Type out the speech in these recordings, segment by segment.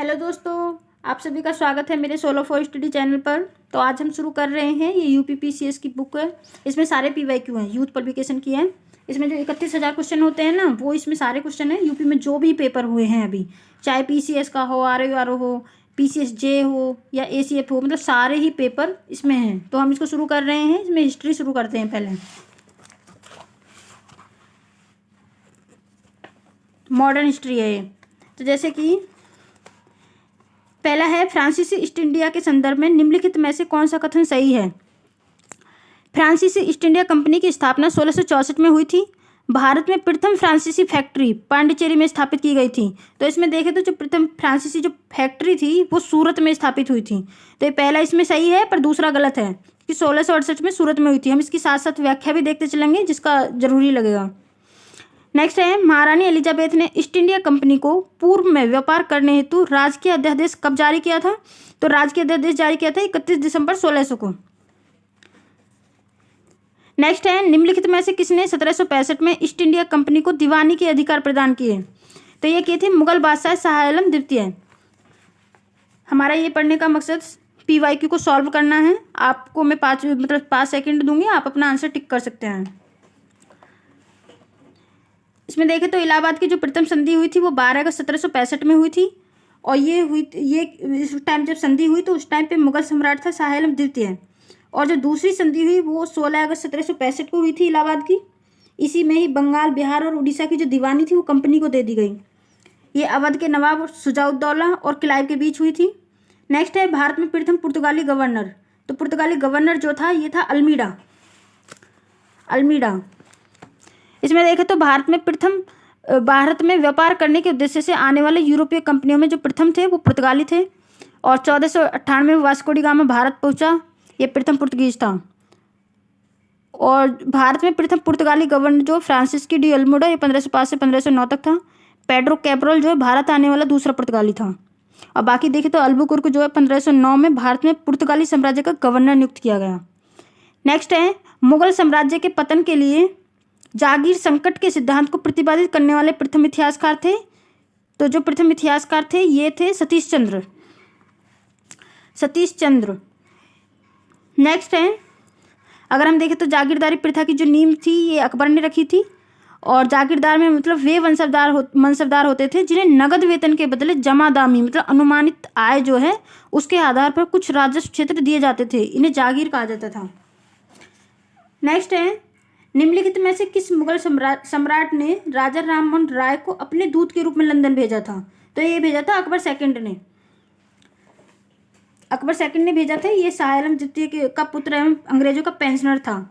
Hello दोस्तों, आप सभी का स्वागत है मेरे सोलो फॉर स्टडी चैनल पर। तो आज हम शुरू कर रहे हैं। ये यूपीपीसीएस की बुक है। इसमें सारे पीवाईक्यू हैं, यूथ पब्लिकेशन की हैं। इसमें जो 31,000 क्वेश्चन होते हैं ना, वो इसमें सारे क्वेश्चन हैं यूपी में जो भी पेपर हुए हैं अभी, चाहे पीसीएस का हो, आरओ हो, पीसीएस जे हो या एसीएफ हो, मतलब सारे ही पेपर इसमें हैं। तो हम इसको शुरू कर रहे हैं। इसमें हिस्ट्री शुरू करते हैं पहले। मॉडर्न हिस्ट्री है ये। तो जैसे कि पहला है, फ्रांसीसी ईस्ट इंडिया के संदर्भ में निम्नलिखित में से कौन सा कथन सही है। फ्रांसीसी ईस्ट इंडिया कंपनी की स्थापना 1664 में हुई थी। भारत में प्रथम फ्रांसीसी फैक्ट्री पांडिचेरी में स्थापित की गई थी। तो इसमें देखें तो जो प्रथम फ्रांसीसी जो फैक्ट्री थी वो सूरत में स्थापित हुई थी। तो ये पहला इसमें सही है, पर दूसरा गलत है कि 1668 में सूरत में हुई थी। हम इसकी साथ साथ व्याख्या भी देखते चलेंगे जिसका जरूरी लगेगा। नेक्स्ट है, महारानी एलिजाबेथ ने ईस्ट इंडिया कंपनी को पूर्व में व्यापार करने हेतु राजकीय अध्यादेश कब जारी किया था। तो राजकीय अध्यादेश जारी किया था 31 दिसंबर 1600 को। नेक्स्ट है, निम्नलिखित में से किसने 1765 में ईस्ट इंडिया कंपनी को दीवानी के अधिकार प्रदान किए। तो ये किए थे मुगल बादशाह शाह आलम द्वितीय। हमारा ये पढ़ने का मकसद पीवाईक्यू को सॉल्व करना है। आपको मैं 5 सेकंड दूंगी, आप अपना आंसर टिक कर सकते हैं। इसमें देखें तो इलाहाबाद की जो प्रथम संधि हुई थी वो 12 अगस्त 1765 में हुई थी। और ये इस टाइम जब संधि हुई तो उस टाइम पे मुगल सम्राट था शाह आलम द्वितीय। और जो दूसरी संधि हुई वो 16 अगस्त 1765 को हुई थी इलाहाबाद की। इसी में ही बंगाल, बिहार और उड़ीसा की जो दीवानी थी वो कंपनी को दे दी गई। ये अवध के नवाब शुजाउद्दौला और क्लाइव के बीच हुई थी। नेक्स्ट है, भारत में प्रथम पुर्तगाली गवर्नर। तो पुर्तगाली गवर्नर जो था ये था अल्मीडा। इसमें देखें तो भारत में व्यापार करने के उद्देश्य से आने वाले यूरोपीय कंपनियों में जो प्रथम थे वो पुर्तगाली थे। और 1498 में वास्को डी गामा भारत पहुंचा, ये प्रथम पुर्तगीज था। और भारत में प्रथम पुर्तगाली गवर्नर जो फ्रांसिस्को डी अल्मोडा, ये 1505 से 1509 तक था। पेड्रो कैब्रल जो है भारत आने वाला दूसरा पुर्तगाली था। और बाकी देखें तो अल्बुकुर्क जो है 1509 में भारत में पुर्तगाली साम्राज्य का गवर्नर नियुक्त किया गया। नेक्स्ट है, मुगल साम्राज्य के पतन के लिए जागीर संकट के सिद्धांत को प्रतिपादित करने वाले प्रथम इतिहासकार थे। तो जो प्रथम इतिहासकार थे ये थे सतीश चंद्र। नेक्स्ट है, अगर हम देखें तो जागीरदारी प्रथा की जो नींव थी ये अकबर ने रखी थी। और जागीरदार में मतलब वे मनसबदार होते थे जिन्हें नगद वेतन के बदले जमादामी मतलब अनुमानित आय जो है उसके आधार पर कुछ राजस्व क्षेत्र दिए जाते थे। इन्हें जागीर कहा जाता था। नेक्स्ट है, निम्नलिखित में से किस मुगल सम्राट ने राजा राममोहन राय को अपने दूत के रूप में लंदन भेजा था। तो ये भेजा था अकबर सेकंड ने भेजा था। ये शाह आलम द्वितीय का पुत्र एवं अंग्रेजों का पेंशनर था।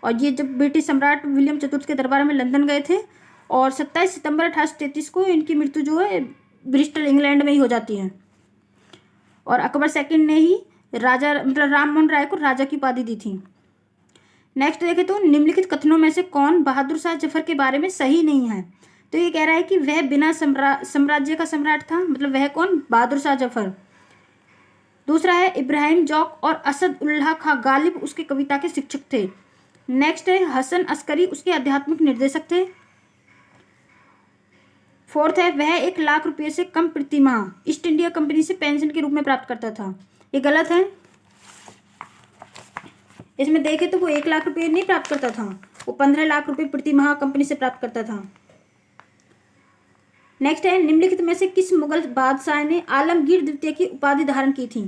और ये जब ब्रिटिश सम्राट विलियम चतुर्थ के दरबार में लंदन गए थे और 27 सितंबर 1833 को इनकी मृत्यु जो है ब्रिस्टल इंग्लैंड में ही हो जाती है। और अकबर सेकंड ने ही राजा मतलब राममोहन राय को राजा की उपाधि दी थी। नेक्स्ट देखें तो निम्नलिखित कथनों में से कौन बहादुर शाह जफर के बारे में सही नहीं है। तो ये कह रहा है कि वह बिना साम्राज्य का सम्राट था, मतलब वह कौन, बहादुर शाह जफर। दूसरा है, इब्राहिम जौक और असद उल्लाह खां गालिब उसके कविता के शिक्षक थे। नेक्स्ट है, हसन अस्करी उसके आध्यात्मिक निर्देशक थे। फोर्थ है, वह 1 लाख रुपये से कम प्रतिमाह ईस्ट इंडिया कंपनी से पेंशन के रूप में प्राप्त करता था। ये गलत है। इसमें देखें तो वो 1 लाख रुपये नहीं प्राप्त करता था, वो 15 लाख रुपये प्रति माह कंपनी से प्राप्त करता था। नेक्स्ट है, निम्नलिखित में से किस मुगल बादशाह ने आलमगीर द्वितीय की उपाधि धारण की थी।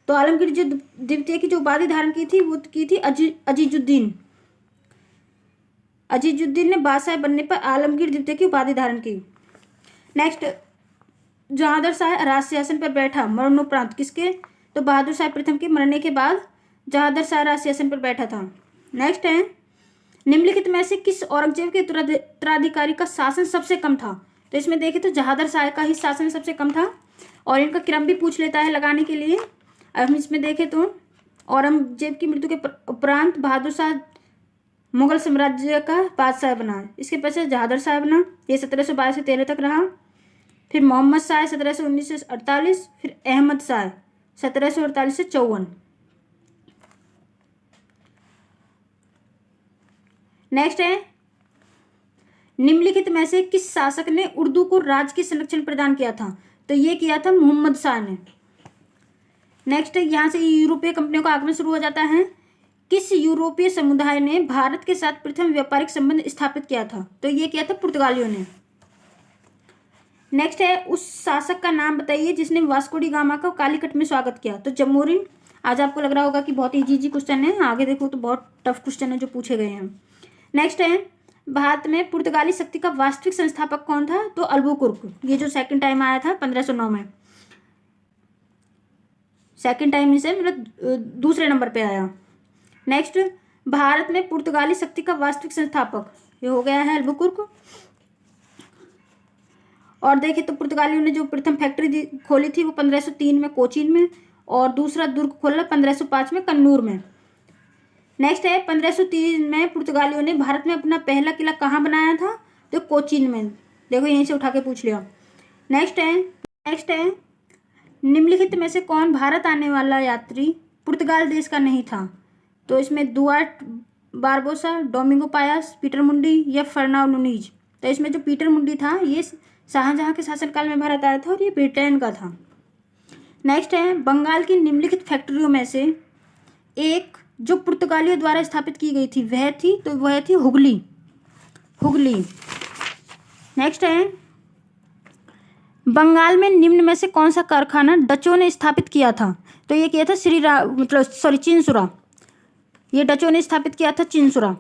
तो आलमगीर जो द्वितीय की जो उपाधि धारण की थी वो की थी अजीजुद्दीन ने बादशाह बनने पर आलमगीर द्वितीय की उपाधि धारण की। नेक्स्ट, जहांगीर शाह राजसिंहासन पर बैठा मरणोपरांत किसके। तो बहादुर शाह प्रथम के मरने के बाद जहांगीर शाह राजसिंहासन पर बैठा था। नेक्स्ट है, निम्नलिखित में से किस औरंगजेब के उत्तराधिकारी का शासन सबसे कम था। तो इसमें देखें तो जहांगीर शाह का ही शासन सबसे कम था। और इनका क्रम भी पूछ लेता है लगाने के लिए। अब हम इसमें देखें तो औरंगजेब की मृत्यु के उपरांत बहादुर शाह मुगल साम्राज्य का बादशाह बना। इसके पश्चात जहांगीर शाह बना, ये 1712 से 13 तक रहा। फिर मोहम्मद शाह 1719 से 48, फिर अहमद शाह 1748 से 54। नेक्स्ट है, निम्नलिखित में से किस शासक ने उर्दू को राज्य के संरक्षण प्रदान किया था। तो ये किया था मोहम्मद शाह ने। नेक्स्ट यहाँ से यूरोपीय कंपनियों का आगमन शुरू हो जाता है। किस यूरोपीय समुदाय ने भारत के साथ प्रथम व्यापारिक संबंध स्थापित किया था? तो ये किया था पुर्तगालियों ने। नेक्स्ट है उस शासक का नाम बताइए जिसने वास्को डी गामा का कालीकट में स्वागत किया। तो जमोरिन। आज आपको लग रहा होगा कि बहुत इजी क्वेश्चन है, आगे देखो तो बहुत टफ क्वेश्चन है जो पूछे गए हैं। नेक्स्ट है भारत में पुर्तगाली शक्ति का वास्तविक संस्थापक कौन था? तो अल्बुकुर्क। ये जो सेकंड टाइम आया था 1509 में, सेकंड टाइम इसे मतलब दूसरे नंबर पे आया। नेक्स्ट भारत में पुर्तगाली शक्ति का वास्तविक संस्थापक ये हो गया है अल्बुकुर्क। और देखें तो पुर्तगालियों ने जो प्रथम फैक्ट्री खोली थी वो 1503 में कोचीन में, और दूसरा दुर्ग खोला 1505 में कन्नूर में। नेक्स्ट है 1503 में पुर्तगालियों ने भारत में अपना पहला किला कहाँ बनाया था? तो कोचीन में। देखो यहीं से उठा के पूछ लिया। नेक्स्ट है निम्नलिखित में से कौन भारत आने वाला यात्री पुर्तगाल देश का नहीं था? तो इसमें दुआर्ट बारबोसा, डोमिंगो पायास, पीटर मुंडी या फर्नांडो नुनीज। तो इसमें जो पीटर मुंडी था ये शाहजहां के शासनकाल में भारत आया था और ये ब्रिटेन का था। नेक्स्ट है बंगाल की निम्नलिखित फैक्ट्रियों में से एक जो पुर्तगालियों द्वारा स्थापित की गई थी वह थी हुगली। नेक्स्ट है बंगाल में निम्न में से कौन सा कारखाना डचों ने स्थापित किया था? तो ये किया था चिंसुरा। ये डचों ने स्थापित किया था चिंसुरा।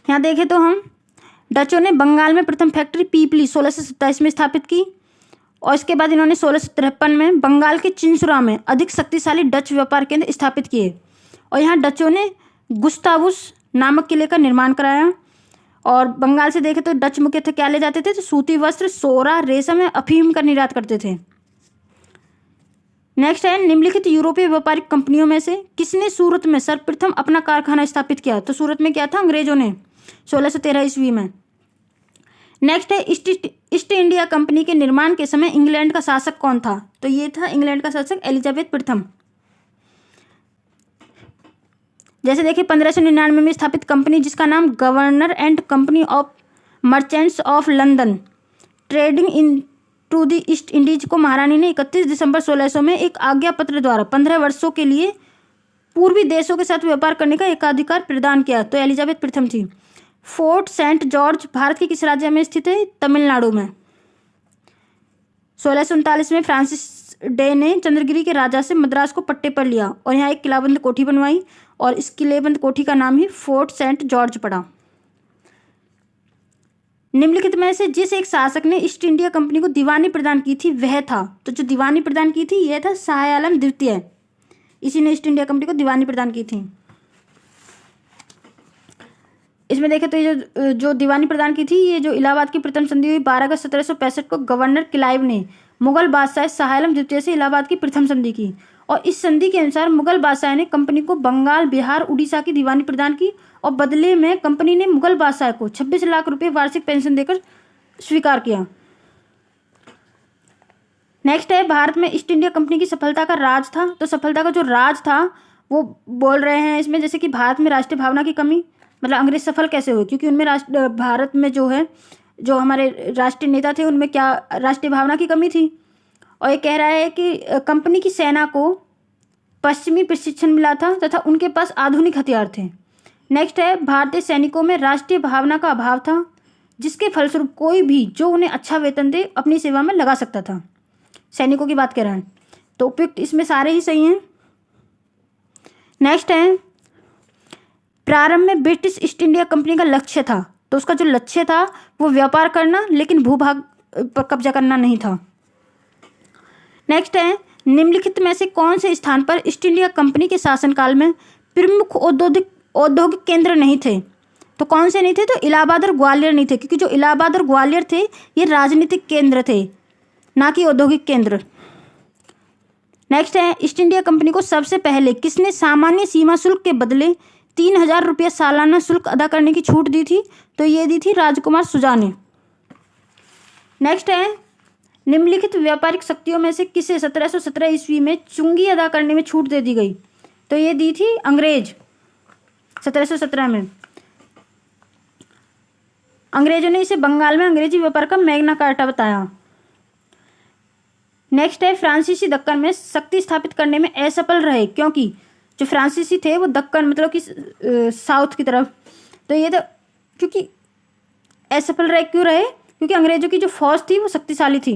यहाँ देखें तो हम डचों ने बंगाल में प्रथम फैक्ट्री पीपली 1627 में स्थापित की, और इसके बाद इन्होंने 1653 में बंगाल के चिंसुरा में अधिक शक्तिशाली डच व्यापार केंद्र स्थापित किए, और यहाँ डचों ने गुस्तावुस नामक किले का निर्माण कराया। और बंगाल से देखें तो डच मुख्यतः क्या ले जाते थे? तो सूती वस्त्र, सोरा, रेशम या अफीम का निर्यात करते थे। नेक्स्ट है निम्नलिखित यूरोपीय व्यापारिक कंपनियों में से किसने सूरत में सर्वप्रथम अपना कारखाना स्थापित किया? तो सूरत में क्या था? अंग्रेजों ने 1613 ईस्वी में। नेक्स्ट है ईस्ट इंडिया कंपनी के निर्माण के समय इंग्लैंड का शासक कौन था? तो ये था इंग्लैंड का शासक एलिजाबेथ प्रथम। जैसे देखिए 1599 में स्थापित कंपनी जिसका नाम governor and company of merchants of London trading into the East Indies को महारानी ने 31 दिसंबर 1600 में एक आज्ञा पत्र द्वारा 15 वर्षों के लिए पूर्वी देशों के साथ व्यापार करने का एकाधिकार प्रदान किया। तो एलिजाबेथ प्रथम थी। फोर्ट सेंट जॉर्ज भारत के किस राज्य में स्थित है? तमिलनाडु में। 1639 में फ्रांसिस डे ने चंद्रगिरी के राजा से मद्रास को पट्टे पर लिया और यहाँ एक किलाबंद कोठी बनवाई, और इस किलेबंद कोठी का नाम ही फोर्ट सेंट जॉर्ज पड़ा। निम्नलिखित में से जिस एक शासक ने ईस्ट इंडिया कंपनी को दीवानी प्रदान की थी वह था? तो जो दीवानी प्रदान की थी यह था शाह आलम द्वितीय। इसी ने ईस्ट इंडिया कंपनी को दीवानी प्रदान की थी। इसमें देखें तो ये जो दीवानी प्रदान की थी ये जो इलाहाबाद की प्रथम संधि हुई 12 अगस्त 1765 को गवर्नर क्लाइव ने मुगल बादशाह शाह आलम द्वितीय से इलाहाबाद की प्रथम संधि की, और इस संधि के अनुसार मुगल बादशाह ने कंपनी को बंगाल, बिहार, उड़ीसा की दीवानी प्रदान की, और बदले में कंपनी ने मुगल बादशाह को 26 लाख रुपए वार्षिक पेंशन देकर स्वीकार किया। नेक्स्ट है भारत में ईस्ट इंडिया कंपनी की सफलता का राज था। तो सफलता का जो राज था वो बोल रहे हैं इसमें, जैसे कि भारत में राष्ट्रीय भावना की कमी, मतलब अंग्रेज सफल कैसे हुए? क्योंकि उनमें भारत में जो हमारे राष्ट्रीय नेता थे उनमें क्या राष्ट्रीय भावना की कमी थी। और ये कह रहा है कि कंपनी की सेना को पश्चिमी प्रशिक्षण मिला था तथा उनके पास आधुनिक हथियार थे। नेक्स्ट है भारतीय सैनिकों में राष्ट्रीय भावना का अभाव था, जिसके फलस्वरूप कोई भी जो उन्हें अच्छा वेतन दे अपनी सेवा में लगा सकता था। सैनिकों की बात कर रहे हैं, तो उपयुक्त इसमें सारे ही सही हैं। नेक्स्ट है प्रारंभ में ब्रिटिश ईस्ट इंडिया कंपनी का लक्ष्य था, तो उसका जो लक्ष्य था वो व्यापार करना, लेकिन भूभाग पर कब्जा करना नहीं था। नेक्स्ट है निम्नलिखित में से कौन से स्थान पर ईस्ट इंडिया कंपनी के शासनकाल में प्रमुख औद्योगिक केंद्र नहीं थे? तो कौन से नहीं थे? तो इलाहाबाद और ग्वालियर नहीं थे, क्योंकि जो इलाहाबाद और ग्वालियर थे ये राजनीतिक केंद्र थे, ना कि औद्योगिक केंद्र। नेक्स्ट है ईस्ट इंडिया कंपनी को सबसे पहले किसने सामान्य सीमा शुल्क के बदले 3000 रुपये सालाना शुल्क अदा करने की छूट दी थी? तो ये दी थी राजकुमार सुजा ने। नेक्स्ट है निम्नलिखित व्यापारिक शक्तियों में से किसे 1717 ईस्वी में चुंगी अदा करने में छूट दे दी गई? तो ये दी थी अंग्रेज 1717 में। अंग्रेजों ने इसे बंगाल में अंग्रेजी व्यापार का मैग्ना कार्टा बताया। नेक्स्ट है फ्रांसीसी दक्कन में शक्ति स्थापित करने में असफल रहे क्योंकि जो फ्रांसीसी थे वो दक्कन मतलब कि साउथ की तरफ, तो ये तो क्योंकि असफल रहे, क्यों रहे, क्योंकि अंग्रेजों की जो फौज थी वो शक्तिशाली थी।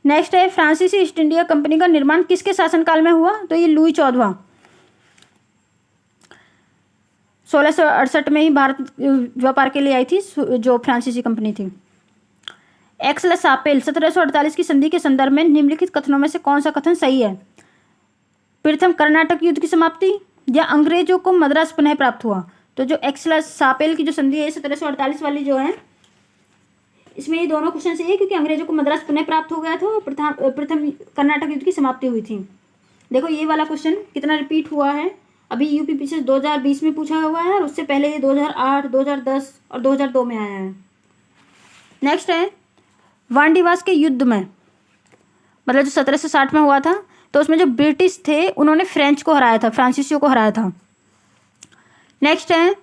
नेक्स्ट है फ्रांसीसी ईस्ट इंडिया कंपनी का निर्माण किसके शासनकाल में हुआ, तो ये लुई 14वां 1668 में ही भारत व्यापार के लिए आई थी जो फ्रांसीसी कंपनी थी। एक्स ला सापेल 1748 की संधि के संदर्भ में निम्नलिखित कथनों में से कौन सा कथन सही है। प्रथम कर्नाटक युद्ध की समाप्ति या अंग्रेजों को मद्रास पुनः प्राप्त हुआ। तो जो एक्स ला सापेल की जो संधि है 1748 वाली जो है, इसमें ये दोनों क्वेश्चन सही है क्योंकि अंग्रेजों को मद्रास पुनः प्राप्त हो गया था और प्रथम कर्नाटक युद्ध की समाप्ति हुई थी। देखो ये वाला क्वेश्चन कितना रिपीट हुआ है, अभी यूपीपीसी 2020 में पूछा हुआ है और उससे पहले ये 2008, 2010 और 2002 में आया है। नेक्स्ट है वांडीवास के युद्ध में, मतलब जो 1760 में हुआ था, तो उसमें जो ब्रिटिश थे उन्होंने फ्रेंच को हराया था, फ्रांसीसियों को हराया था। नेक्स्ट है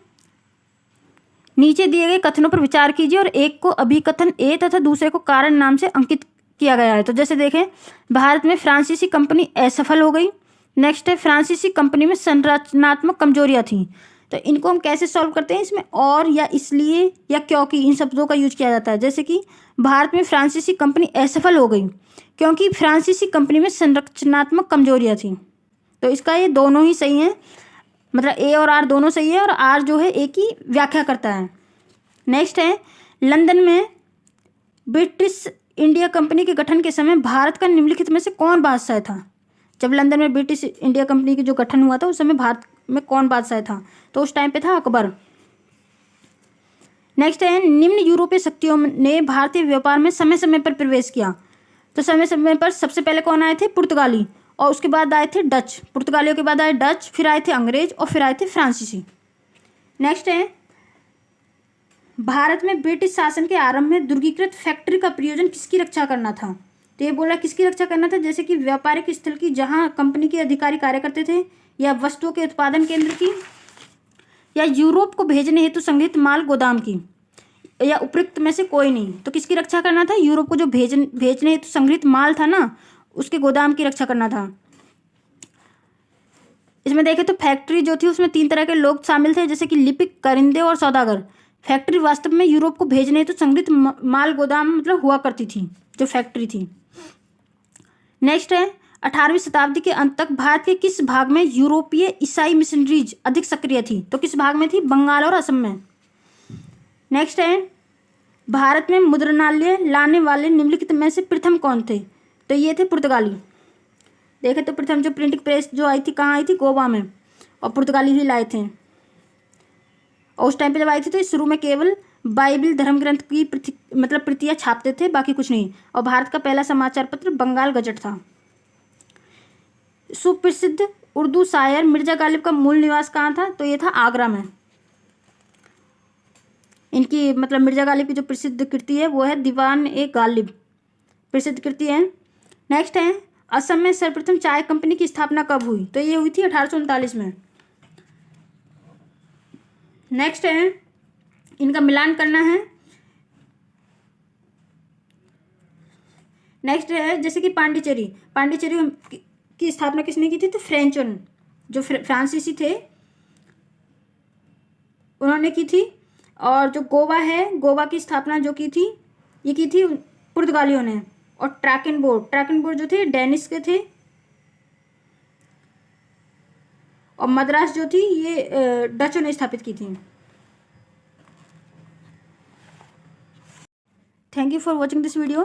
नीचे दिए गए कथनों पर विचार कीजिए और एक को अभिकथन ए तथा दूसरे को कारण नाम से अंकित किया गया है। तो जैसे देखें, भारत में फ्रांसीसी कंपनी असफल हो गई। नेक्स्ट है फ्रांसीसी कंपनी में संरचनात्मक कमजोरियां थी। तो इनको हम कैसे सॉल्व करते हैं, इसमें और या इसलिए या क्योंकि इन शब्दों का यूज किया जाता है। जैसे कि भारत में फ्रांसीसी कंपनी असफल हो गई क्योंकि फ्रांसीसी कंपनी में संरचनात्मक कमजोरियां थी। तो इसका ये दोनों ही सही है, मतलब ए और आर दोनों सही है और आर जो है ए की व्याख्या करता है। नेक्स्ट है लंदन में ब्रिटिश इंडिया कंपनी के गठन के समय भारत का निम्नलिखित में से कौन बादशाह था। जब लंदन में ब्रिटिश इंडिया कंपनी की जो गठन हुआ था उस समय भारत में कौन बादशाह था, तो उस टाइम पे था अकबर। नेक्स्ट है निम्न यूरोपीय शक्तियों ने भारतीय व्यापार में समय समय पर प्रवेश किया। तो समय समय पर सबसे पहले कौन आए थे, पुर्तगाली, और उसके बाद आए थे डच, पुर्तगालियों के बाद आए डच, फिर आए थे अंग्रेज और फिर आए थे फ्रांसीसी। नेक्स्ट है भारत में ब्रिटिश शासन के आरंभ में दुर्गीकृत फैक्ट्री का प्रयोजन किसकी रक्षा करना था। तो ये बोला किसकी रक्षा करना था, जैसे कि व्यापारिक स्थल की जहां कंपनी के अधिकारी कार्य करते थे, या वस्तुओं के उत्पादन केंद्र की, या यूरोप को भेजने हेतु संग्रहित माल गोदाम की, या उपयुक्त में से कोई नहीं। तो किसकी रक्षा करना था, यूरोप को जो भेजने हेतु संग्रहित माल था ना, उसके गोदाम की रक्षा करना था। इसमें देखें तो फैक्ट्री जो थी उसमें 3 तरह के लोग शामिल थे, जैसे कि लिपिक, कारिंदे और सौदागर। फैक्ट्री वास्तव में यूरोप को भेजने हेतु संग्रहित माल गोदाम मतलब हुआ करती थी, जो फैक्ट्री थी। नेक्स्ट है 18वीं शताब्दी के अंत तक भारत के किस भाग में यूरोपीय ईसाई मिशनरीज अधिक सक्रिय थी। तो किस भाग में थी, बंगाल और असम में। नेक्स्ट है भारत में मुद्रणालय लाने वाले निम्नलिखित में से प्रथम कौन थे। तो ये थे पुर्तगाली। देखे तो प्रथम जो प्रिंटिंग प्रेस जो आई थी कहाँ आई थी, गोवा में, और पुर्तगाली ही लाए थे। और उस टाइम पे जब आई थी तो शुरू में केवल बाइबिल धर्म ग्रंथ की मतलब प्रतियां छापते थे, बाकी कुछ नहीं। और भारत का पहला समाचार पत्र बंगाल गजट था। सुप्रसिद्ध उर्दू शायर मिर्जा गालिब का मूल निवास कहाँ था, तो ये था आगरा में। इनकी मतलब मिर्जा गालिब की जो प्रसिद्ध कृति है वो है दीवान ए गालिब, प्रसिद्ध कृति है। नेक्स्ट है असम में सर्वप्रथम चाय कंपनी की स्थापना कब हुई। तो ये हुई थी 1839 में। नेक्स्ट है इनका मिलान करना है। नेक्स्ट है जैसे कि पांडिचेरी की स्थापना किसने की थी, तो फ्रेंचों ने, जो फ्रांसीसी थे उन्होंने की थी। और जो गोवा है, गोवा की स्थापना जो की थी ये की थी पुर्तगालियों ने। और ट्रैकेनबोर्ड जो थे डेनिश के थे। और मद्रास जो थी ये डचों ने स्थापित की थी। Thank you for watching this video.